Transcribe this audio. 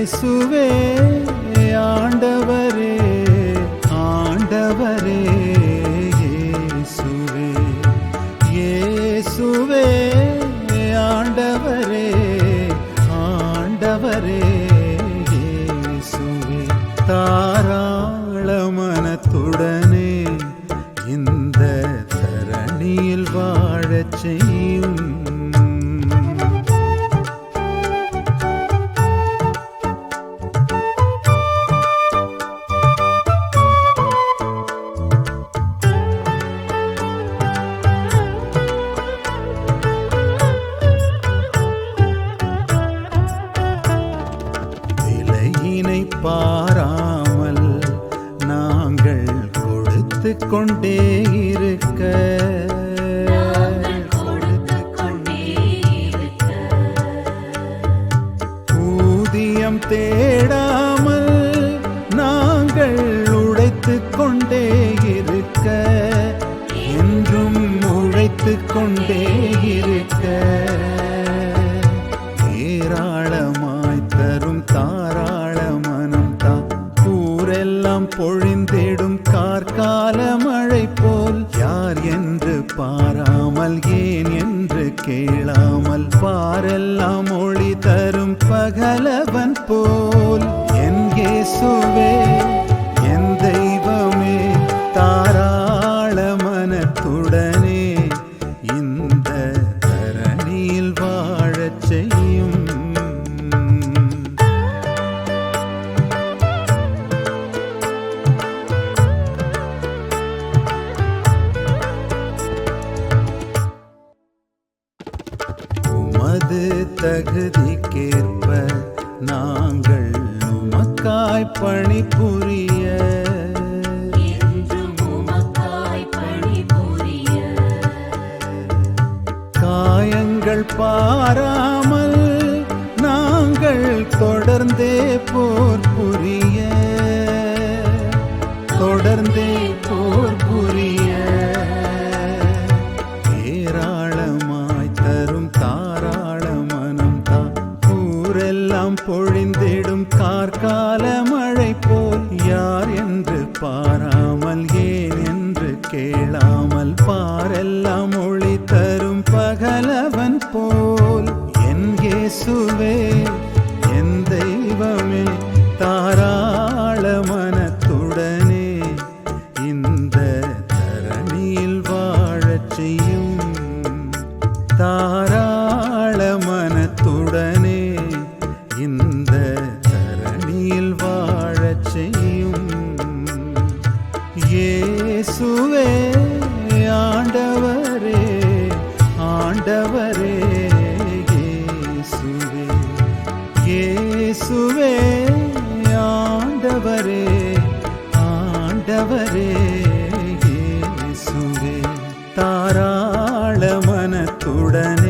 இயேசுவே ஆண்டவரே ஆண்டவரே இயேசுவே இயேசுவே ஆண்டவரே ஆண்டவரே இயேசுவே தாராள மனத்துடனே இந்த தரணியில் வாழச் செய்யும் பாராமல் நாங்கள் கொடுத்து கொண்டே இருக்க ஊதியம் தேடாமல் நாங்கள் உழைத்து கொண்டே இருக்க என்றும் உழைத்து கொண்டே இருக்க ஏராளமாய் தரும் தாராள பொழிந்திடும் கார்கால மழை போல் யார் என்று பாராமல் ஏன் என்று கேளாமல் பாரெல்லாம் ஒளி தரும் பகலவன் போல் என் இயேசுவே என் தெய்வமே தாராள மனத்துடனே இந்த தரணியில் வாழச் செய்யும் உமது தகுதிக்கேற்ப நாங்கள் உமக்காய் பணிபுரிய காயங்கள் பாராமல் நாங்கள் தொடர்ந்தே போர் புரிய தொடர்ந்தே போர் புரிய பொழிந்திடும் கார்கால மழை போல் யார் என்று பாராமல் ஏன் என்று கேளாமல் பாரெல்லாம் ஒளி தரும் பகலவன் போல் என் இயேசுவே என் தெய்வமே தாராள மனத்துடனே இந்த தரணியில் வாழச் செய்யும் தாராள மனத்துடனே இந்த தரணியில் வாழச் செய்யும் இயேசுவே ஆண்டவரே ஆண்டவரே இயேசுவே இயேசுவே ஆண்டவரே ஆண்டவரே இயேசுவே தாராள மனத்துடன்